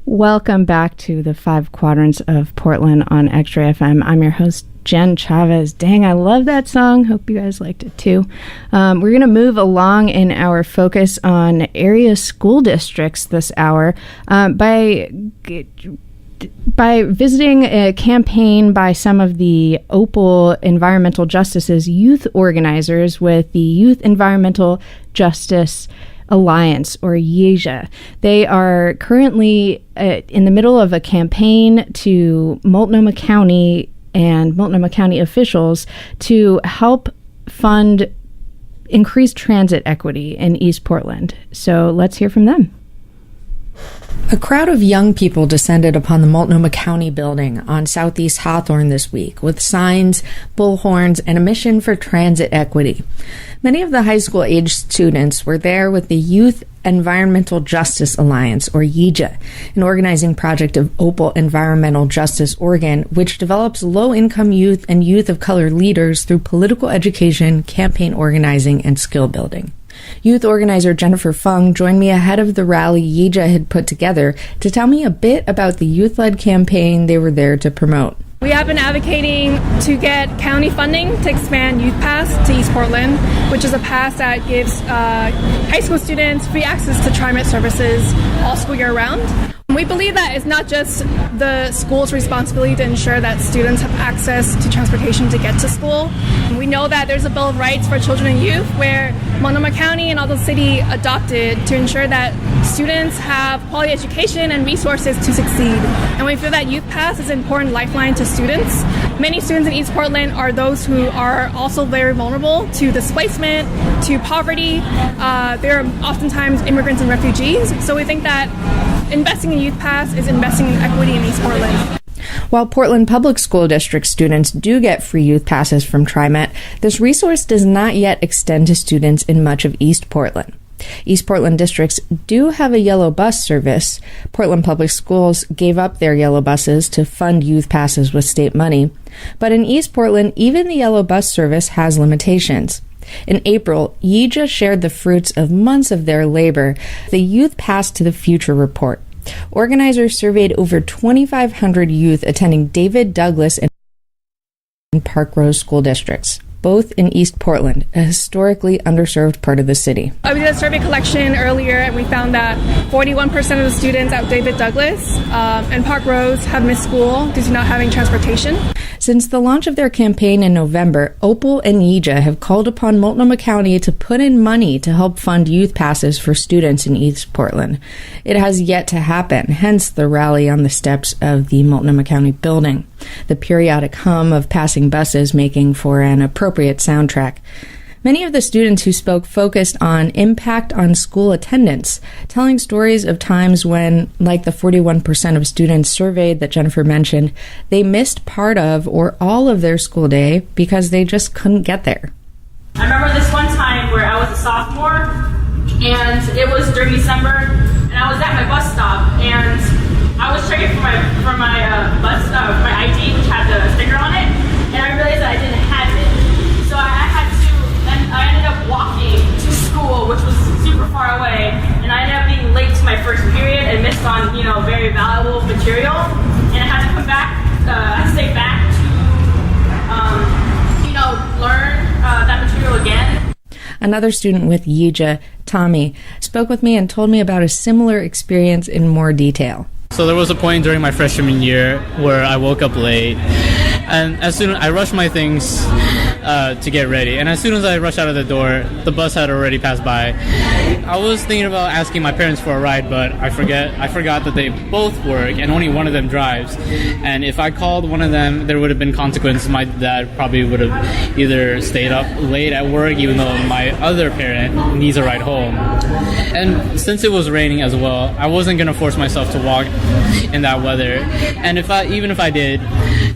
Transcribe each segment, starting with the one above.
Welcome back to the Five Quadrants of Portland on X-Ray FM. I'm your host, Jenn Chavez. Dang, I love that song. Hope you guys liked it too. We're going to move along in our focus on area school districts this hour by visiting a campaign by some of the OPAL Environmental Justice's youth organizers with the Youth Environmental Justice Alliance, or YEJA. They are currently in the middle of a campaign to Multnomah County and Multnomah County officials to help fund increased transit equity in East Portland. So let's hear from them. A crowd of young people descended upon the Multnomah County building on Southeast Hawthorne this week with signs, bullhorns, and a mission for transit equity. Many of the high school-aged students were there with the Youth Environmental Justice Alliance, or YEJA, an organizing project of OPAL Environmental Justice Oregon, which develops low-income youth and youth of color leaders through political education, campaign organizing, and skill building. Youth organizer Jennifer Fung joined me ahead of the rally YEJA had put together to tell me a bit about the youth-led campaign they were there to promote. We have been advocating to get county funding to expand YouthPass to East Portland, which is a pass that gives high school students free access to TriMet services all school year round. We believe that it's not just the school's responsibility to ensure that students have access to transportation to get to school. We know that there's a Bill of Rights for Children and Youth where Multnomah County and all the city adopted to ensure that students have quality education and resources to succeed. And we feel that YouthPass is an important lifeline to students. Many students in East Portland are those who are also very vulnerable to displacement, to poverty. They're oftentimes immigrants and refugees. So we think that investing in YouthPass is investing in equity in East Portland. While Portland Public School District students do get free youth passes from TriMet, this resource does not yet extend to students in much of East Portland. East Portland districts do have a yellow bus service. Portland Public Schools gave up their yellow buses to fund youth passes with state money. But in East Portland, even the yellow bus service has limitations. In April, YEJA shared the fruits of months of their labor, the Youth Pass to the Future report. Organizers surveyed over 2,500 youth attending David Douglas and Park Rose school districts, both in East Portland, a historically underserved part of the city. We did a survey collection earlier, and we found that 41% of the students at David Douglas and Park Rose have missed school due to not having transportation. Since the launch of their campaign in November, OPAL and YEJA have called upon Multnomah County to put in money to help fund youth passes for students in East Portland. It has yet to happen, hence the rally on the steps of the Multnomah County building, the periodic hum of passing buses making for an appropriate soundtrack. Many of the students who spoke focused on impact on school attendance, telling stories of times when, like the 41% of students surveyed that Jennifer mentioned, they missed part of or all of their school day because they just couldn't get there. I remember this one time where I was a sophomore, and it was during December, and I was at my bus stop, and I was checking for my ID, which had the sticker on it, and I realized that I didn't have it. So I ended up walking to school, which was super far away, and I ended up being late to my first period and missed on, very valuable material, and I had to come back, I had to stay back to, learn that material again. Another student with YEJA, Tommy, spoke with me and told me about a similar experience in more detail. So there was a point during my freshman year where I woke up late, and as soon as I rushed my things to get ready, and as soon as I rushed out of the door, the bus had already passed by. I was thinking about asking my parents for a ride, but I forgot that they both work and only one of them drives. And if I called one of them, there would have been consequences. My dad probably would have either stayed up late at work, even though my other parent needs a ride home. And since it was raining as well, I wasn't going to force myself to walk in that weather. And even if I did,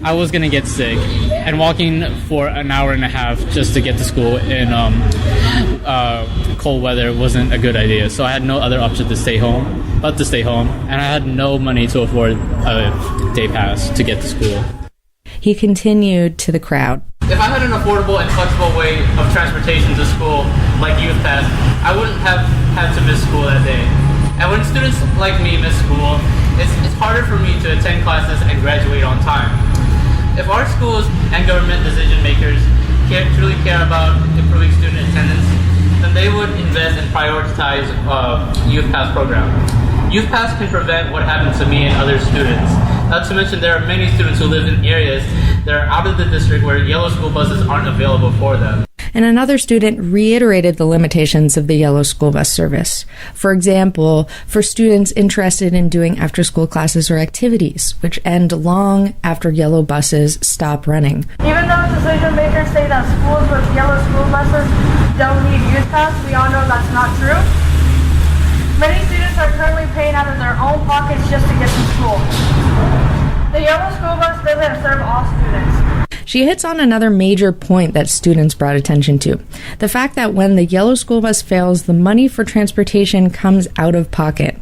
I was going to get sick. And walking for an hour and a half just to get to school in cold weather wasn't a good idea. So I had no other option to stay home, and I had no money to afford a day pass to get to school. He continued to the crowd. If I had an affordable and flexible way of transportation to school, like YouthPass, I wouldn't have had to miss school that day. And when students like me miss school, it's harder for me to attend classes and graduate on time. If our schools and government decision makers truly care about improving student attendance, then they would invest and prioritize YouthPass program. YouthPass can prevent what happened to me and other students. Not to mention there are many students who live in areas that are out of the district where yellow school buses aren't available for them. And another student reiterated the limitations of the yellow school bus service. For example, for students interested in doing after-school classes or activities, which end long after yellow buses stop running. Even though decision makers say that schools with yellow school buses don't need YouthPass, we all know that's not true. Many students are currently paying out of their own pockets just to get to school. The yellow school bus doesn't serve all students. She hits on another major point that students brought attention to. The fact that when the yellow school bus fails, the money for transportation comes out of pocket.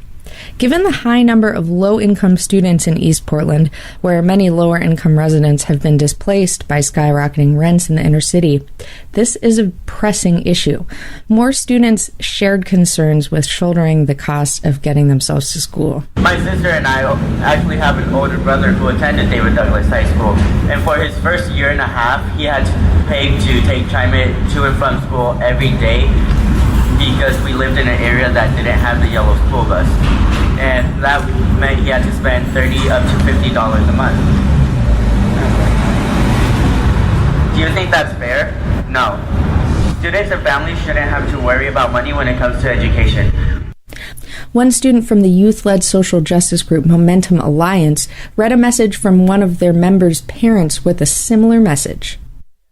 Given the high number of low-income students in East Portland, where many lower-income residents have been displaced by skyrocketing rents in the inner city, this is a pressing issue. More students shared concerns with shouldering the cost of getting themselves to school. My sister and I actually have an older brother who attended David Douglas High School, and for his first year and a half, he had to pay to take TriMet to and from school every day because we lived in an area that didn't have the yellow school bus. And that meant he had to spend $30 up to $50 a month. Do you think that's fair? No. Students and families shouldn't have to worry about money when it comes to education. One student from the youth-led social justice group Momentum Alliance read a message from one of their members' parents with a similar message.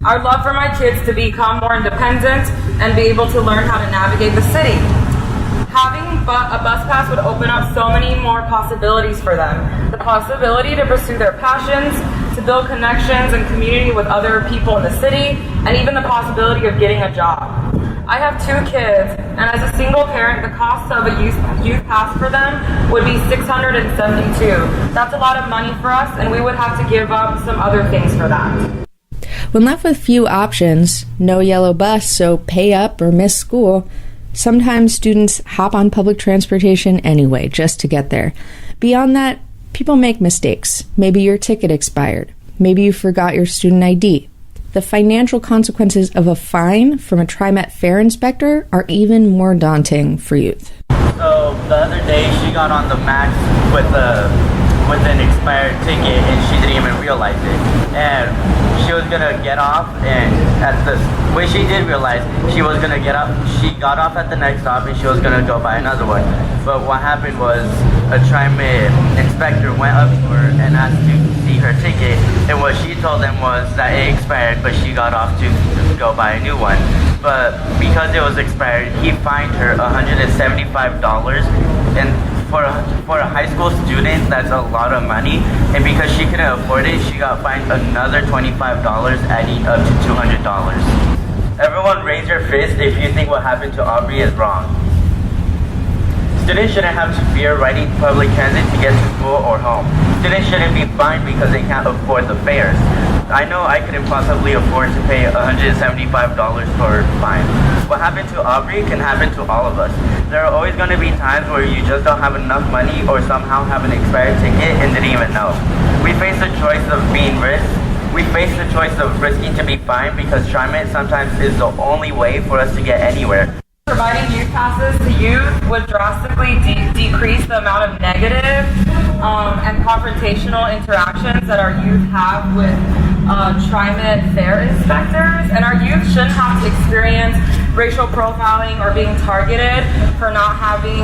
I would love for my kids to become more independent and be able to learn how to navigate the city. Having a bus pass would open up so many more possibilities for them. The possibility to pursue their passions, to build connections and community with other people in the city, and even the possibility of getting a job. I have 2 kids, and as a single parent, the cost of a youth pass for them would be $672. That's a lot of money for us, and we would have to give up some other things for that. When left with few options, no yellow bus, so pay up or miss school, sometimes students hop on public transportation anyway, just to get there. Beyond that, people make mistakes. Maybe your ticket expired. Maybe you forgot your student ID. The financial consequences of a fine from a TriMet fare inspector are even more daunting for youth. So the other day, she got on the max with an expired ticket, and she didn't even realize it. And she was gonna get off, and when she did realize, she was gonna get up. She got off at the next stop, and she was gonna go buy another one. But what happened was a TriMet inspector went up to her and asked to see her ticket, and what she told them was that it expired, but she got off to go buy a new one. But because it was expired, he fined her $175, and for a high school student, that's a lot of money. And because she couldn't afford it, she got fined another $25, adding up to $200. Everyone raise your fist if you think what happened to Aubrey is wrong. Students shouldn't have to fear riding public transit to get to school or home. Students shouldn't be fined because they can't afford the fares. I know I couldn't possibly afford to pay $175 for fine. What happened to Aubrey can happen to all of us. There are always going to be times where you just don't have enough money or somehow have an expired ticket and didn't even know. We face the choice of being risked. We face the choice of risking to be fined because TriMet sometimes is the only way for us to get anywhere. Providing youth passes to youth would drastically decrease the amount of negative and confrontational interactions that our youth have with TriMet fare inspectors, and our youth shouldn't have to experience racial profiling or being targeted for not having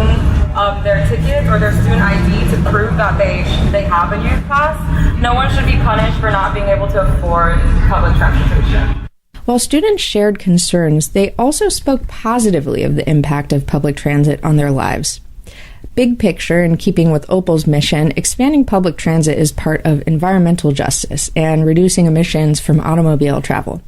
their tickets or their student ID to prove that they have a youth pass. No one should be punished for not being able to afford public transportation. While students shared concerns, they also spoke positively of the impact of public transit on their lives. Big picture, in keeping with OPAL's mission, expanding public transit is part of environmental justice and reducing emissions from automobile travel.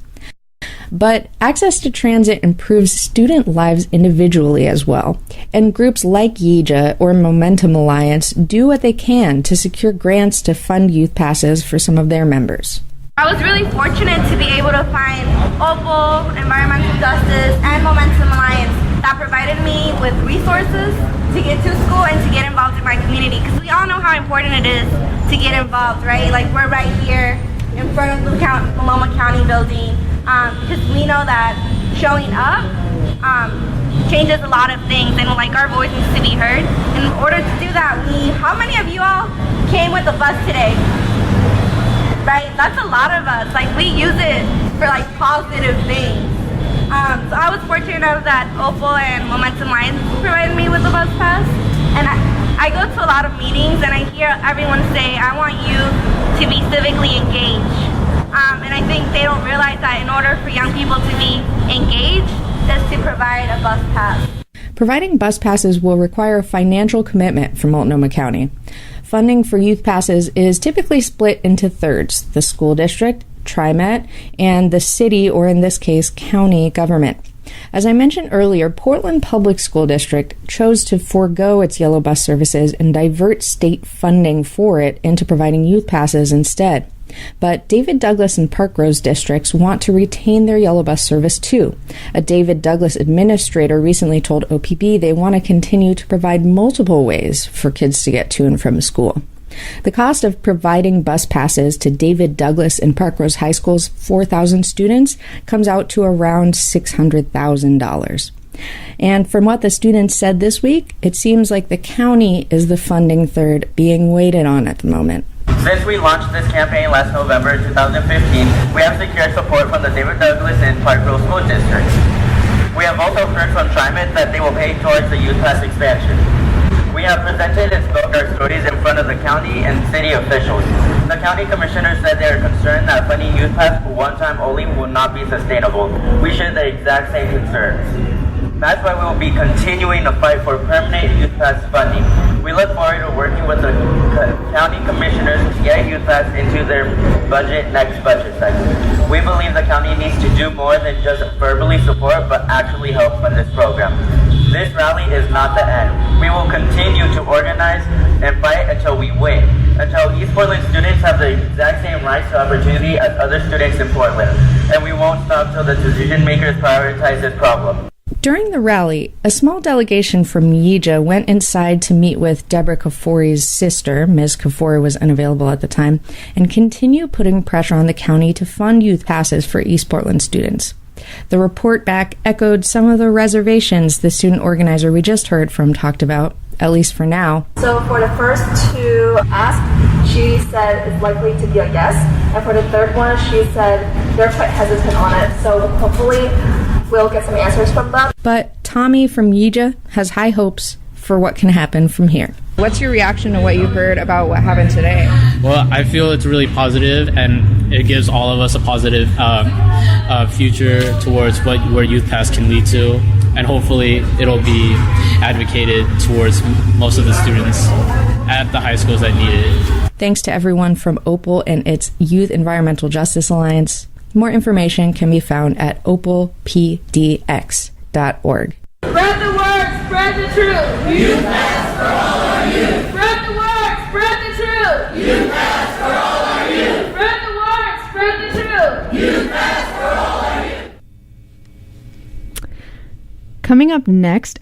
But access to transit improves student lives individually as well, and groups like YEJA or Momentum Alliance do what they can to secure grants to fund youth passes for some of their members. I was really fortunate to be able to find OPAL, Environmental Justice, and Momentum Alliance that provided me with resources to get to school and to get involved in my my community, because we all know how important it is to get involved, right? Like, we're right here in front of the Multnomah County building, because we know that showing up changes a lot of things, and like our voice needs to be heard. And in order to do that, how many of you all came with the bus today? Right? That's a lot of us. Like, we use it for like positive things. So I was fortunate enough that OPAL and Momentum Lines provided me with the bus pass, and I go to a lot of meetings and I hear everyone say, I want you to be civically engaged. And I think they don't realize that in order for young people to be engaged is to provide a bus pass. Providing bus passes will require a financial commitment from Multnomah County. Funding for youth passes is typically split into thirds: the school district, TriMet, and the city, or in this case, county government. As I mentioned earlier, Portland Public School District chose to forego its yellow bus services and divert state funding for it into providing youth passes instead. But David Douglas and Park Rose districts want to retain their yellow bus service too. A David Douglas administrator recently told OPB they want to continue to provide multiple ways for kids to get to and from school. The cost of providing bus passes to David Douglas and Park Rose High School's 4,000 students comes out to around $600,000. And from what the students said this week, it seems like the county is the funding third being waited on at the moment. Since we launched this campaign last November 2015, we have secured support from the David Douglas and Park Rose school districts. We have also heard from TriMet that they will pay towards the Youth Pass expansion. We have presented and spoke our stories in front of the county and city officials. The county commissioners said they are concerned that funding Youth Pass for one time only will not be sustainable. We share the exact same concerns. That's why we will be continuing to fight for permanent Youth Pass funding. We look forward to working with the county commissioners to get Youth Pass into their next budget cycle. We believe the county needs to do more than just verbally support, but actually help fund this program. This rally is not the end. We will continue to organize and fight until we win, until East Portland students have the exact same rights to opportunity as other students in Portland. And we won't stop till the decision makers prioritize this problem. During the rally, a small delegation from YEJA went inside to meet with Deborah Kafori's sister. Ms. Kafori was unavailable at the time, and continue putting pressure on the county to fund youth passes for East Portland students. The report back echoed some of the reservations the student organizer we just heard from talked about, at least for now. So for the first two asked, she said it's likely to be a yes, and for the third one, she said they're quite hesitant on it. So hopefully we'll get some answers from them. But Tommy from YEJA has high hopes for what can happen from here. What's your reaction to what you heard about what happened today? Well, I feel it's really positive, and it gives all of us a positive future towards where Youth Pass can lead to, and hopefully it'll be advocated towards most of the students at the high schools that need it. Thanks to everyone from OPAL and its Youth Environmental Justice Alliance. More information can be found at opalpdx.org. Spread the word, spread the truth. Youth Pass for all our youth. Spread the word, spread the truth. Youth Pass for all our youth. Spread the word, spread the truth. Youth Pass for all our youth. Coming up next